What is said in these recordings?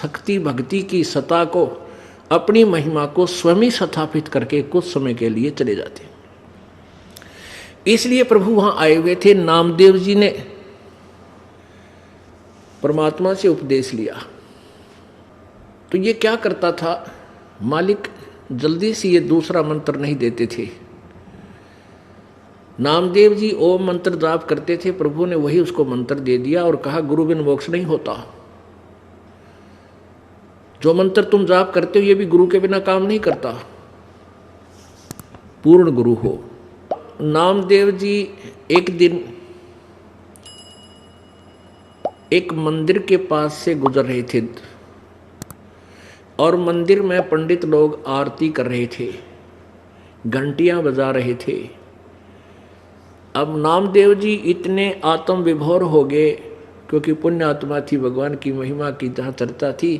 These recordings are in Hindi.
शक्ति भक्ति की सत्ता को, अपनी महिमा को स्वयं ही स्थापित करके कुछ समय के लिए चले जाते। इसलिए प्रभु वहां आए हुए थे। नामदेव जी ने परमात्मा से उपदेश लिया। तो ये क्या करता था, मालिक जल्दी से ये दूसरा मंत्र नहीं देते थे। नामदेव जी ओम मंत्र जाप करते थे, प्रभु ने वही उसको मंत्र दे दिया और कहा गुरु बिन मोक्ष नहीं होता। जो मंत्र तुम जाप करते हो ये भी गुरु के बिना काम नहीं करता, पूर्ण गुरु हो। नामदेव जी एक दिन एक मंदिर के पास से गुजर रहे थे और मंदिर में पंडित लोग आरती कर रहे थे, घंटियां बजा रहे थे। अब नामदेव जी इतने आत्म विभोर हो गए, क्योंकि पुण्य आत्मा थी, भगवान की महिमा की जहाँ चर्चा थी,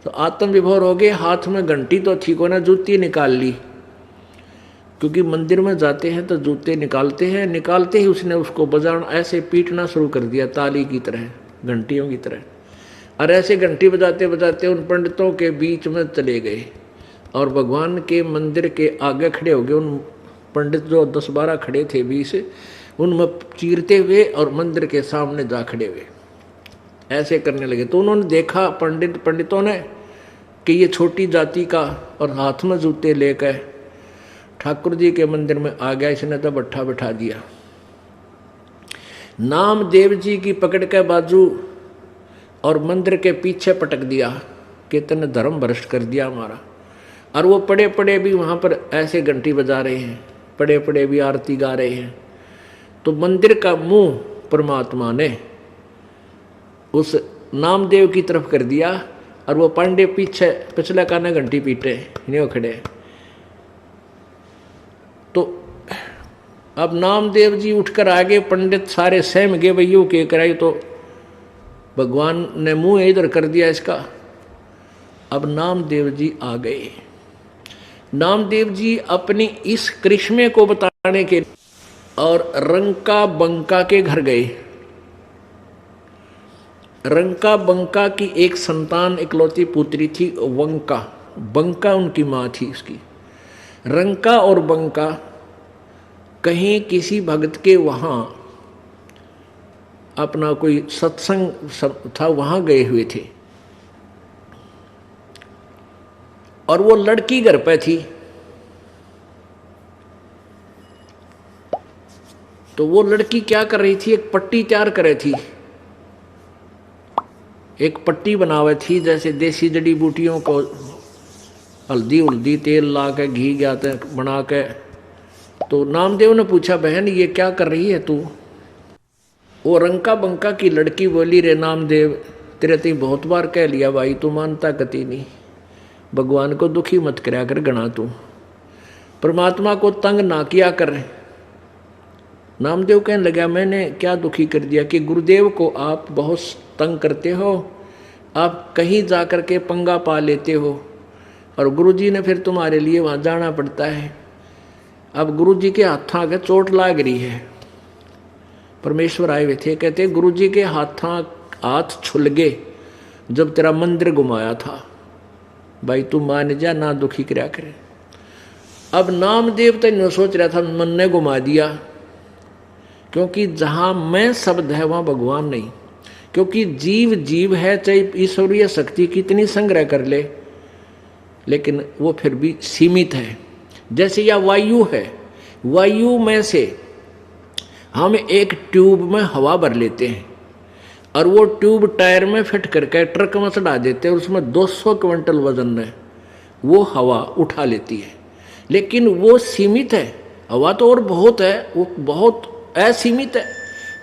तो आत्म विभोर हो गए। हाथ में घंटी तो थी को ना, जूती निकाल ली, क्योंकि मंदिर में जाते हैं तो जूते निकालते हैं। निकालते ही उसने उसको बजाना, ऐसे पीटना शुरू कर दिया ताली की तरह, घंटियों की तरह। और ऐसे घंटी बजाते बजाते उन पंडितों के बीच में चले गए और भगवान के मंदिर के आगे खड़े हो गए। उन पंडित जो 10-12 खड़े थे 20, उनमें चीरते हुए और मंदिर के सामने जा खड़े हुए ऐसे करने लगे। तो उन्होंने देखा पंडितों ने कि ये छोटी जाति का और हाथ में जूते लेकर ठाकुर जी के मंदिर में आ गया, इसने तो बट्ठा बैठा दिया। नामदेव जी की पकड़ के बाजू और मंदिर के पीछे पटक दिया कि तेने धर्म भ्रष्ट कर दिया हमारा। और वो पड़े पड़े भी वहाँ पर ऐसे घंटी बजा रहे हैं, पड़े पड़े भी आरती गा रहे हैं। तो मंदिर का मुंह परमात्मा ने उस नामदेव की तरफ कर दिया और वो पांडे पीछे पिछले काने घंटी पीटे नहीं खड़े। तो अब नामदेव जी उठकर आगे, पंडित सारे सहम गए, भैया के कराई तो भगवान ने मुंह इधर कर दिया इसका। अब नामदेव जी आ गए। नामदेव जी अपनी इस करिश्मे को बताने के और रंका बंका के घर गए। रंका बंका की एक संतान इकलौती पुत्री थी वंका, बंका उनकी माँ थी उसकी। रंका और बंका कहीं किसी भक्त के वहाँ अपना कोई सत्संग था, वहाँ गए हुए थे और वो लड़की घर पे थी। तो वो लड़की क्या कर रही थी, एक पट्टी तैयार कर रही थी, एक पट्टी बनावे थी, जैसे देसी जड़ी बूटियों को हल्दी उल्दी तेल ला के घी जाते बना के। तो नामदेव ने पूछा, बहन ये क्या कर रही है तू? वो रंका बंका की लड़की बोली, रे नामदेव तेरे ते बहुत बार कह लिया भाई, तू मानता कती नहीं। भगवान को दुखी मत करया कर गणा, तू परमात्मा को तंग ना किया कर। नामदेव कहने लगा, मैंने क्या दुखी कर दिया कि गुरुदेव को आप बहुत तंग करते हो, आप कहीं जा कर के पंगा पा लेते हो और गुरुजी ने फिर तुम्हारे लिए वहाँ जाना पड़ता है। अब गुरुजी के हाथां के चोट लाग रही है। परमेश्वर आए हुए थे, कहते गुरुजी के हाथ छुल गए जब तेरा मंदिर घुमाया था, भाई तू मान जा, ना दुखी करया करे। अब नामदेव तो नहीं सोच रहा था मन ने घुमा दिया, क्योंकि जहां मैं शब्द है वहां भगवान नहीं। क्योंकि जीव जीव है, चाहे ईश्वरीय शक्ति कितनी संग्रह कर ले, लेकिन वो फिर भी सीमित है। जैसे यह वायु है, वायु में से हम एक ट्यूब में हवा भर लेते हैं और वो ट्यूब टायर में फिट करके ट्रक में चढ़ा देते हैं और उसमें 200 क्विंटल वजन है, वो हवा उठा लेती है। लेकिन वो सीमित है, हवा तो और बहुत है, वो बहुत असीमित है।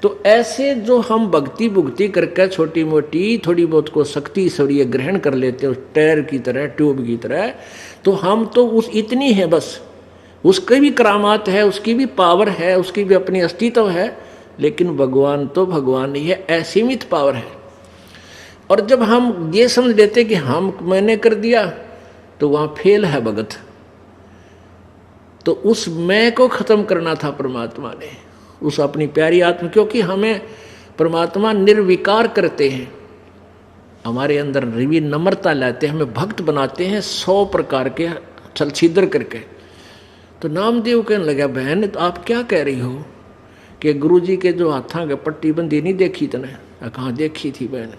तो ऐसे जो हम भक्ति भुक्ति करके छोटी मोटी थोड़ी बहुत को शक्ति ईश्वरीय ग्रहण कर लेते हैं, उस टायर की तरह, ट्यूब की तरह, तो हम तो उस इतनी है बस। उसकी भी करामात है, उसकी भी पावर है, उसकी भी अपनी अस्तित्व है, लेकिन भगवान तो भगवान ही है, असीमित पावर है। और जब हम ये समझ लेते कि मैंने कर दिया, तो वहाँ फेल है भगत। तो उस मैं को खत्म करना था परमात्मा ने, उस अपनी प्यारी आत्मा, क्योंकि हमें परमात्मा निर्विकार करते हैं। हमारे अंदर भी नम्रता लाते हैं, हमें भक्त बनाते हैं 100 प्रकार के छल छिद्र करके। तो नामदेव कहने लगा, बहन तो आप क्या कह रही हो कि गुरुजी के जो हाथों के पट्टी बंदी नहीं देखी तने? कहाँ देखी थी बहन,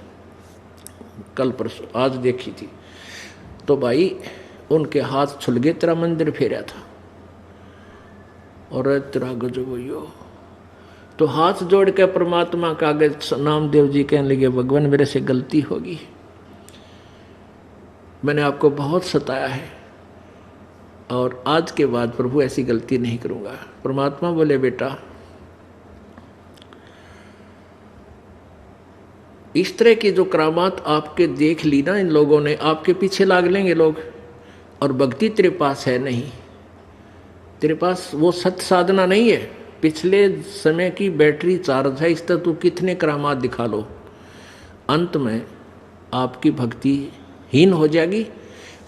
कल परसों आज देखी थी। तो भाई उनके हाथ छुल गए, तेरा मंदिर फेरा था और तेरा गजब हो। तो हाथ जोड़ के परमात्मा का आगे नामदेव जी कहने लगे, भगवान मेरे से गलती होगी, मैंने आपको बहुत सताया है और आज के बाद प्रभु ऐसी गलती नहीं करूंगा। परमात्मा बोले, बेटा इस तरह की जो करामात आपके देख ली ना इन लोगों ने, आपके पीछे लाग लेंगे लोग, और भक्ति तेरे पास है नहीं, तेरे पास वो सत्य साधना नहीं है, पिछले समय की बैटरी चार्ज है, इस तरह तू कितने करामात दिखा लो, अंत में आपकी भक्ति हीन हो जाएगी।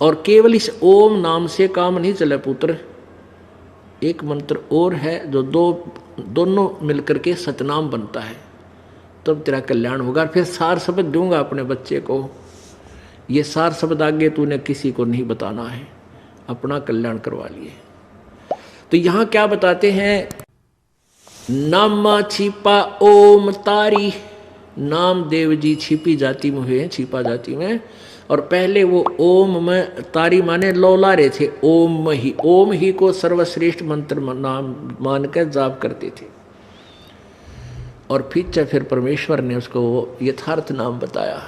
और केवल इस ओम नाम से काम नहीं चले पुत्र, एक मंत्र और है जो दोनों मिलकर के सतनाम बनता है, तब तेरा कल्याण होगा। फिर सार शब्द दूंगा अपने बच्चे को, ये सार शब्द आगे तूने किसी को नहीं बताना है, अपना कल्याण करवा लिए। तो यहां क्या बताते हैं, नाम छिपा ओम तारी, नाम देव जी छिपी जाति में हुए, छिपा जाति में, और पहले वो ओम में तारी माने लौलारे थे, ओम ही को सर्वश्रेष्ठ मंत्र नाम मान कर जाप करते थे। और फिर परमेश्वर ने उसको यथार्थ नाम बताया,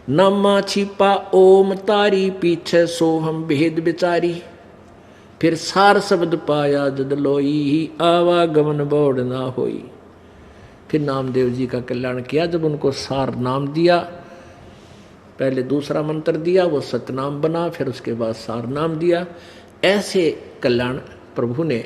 नामा छिपा ओम तारी, पीछे सोहम भेद बिचारी, फिर सार शब्द पाया जद लोई, आवागमन बोड़ ना होई। फिर नामदेव जी का कल्याण किया, जब उनको सार नाम दिया, पहले दूसरा मंत्र दिया वो सतनाम बना, फिर उसके बाद सार नाम दिया। ऐसे कल्याण प्रभु ने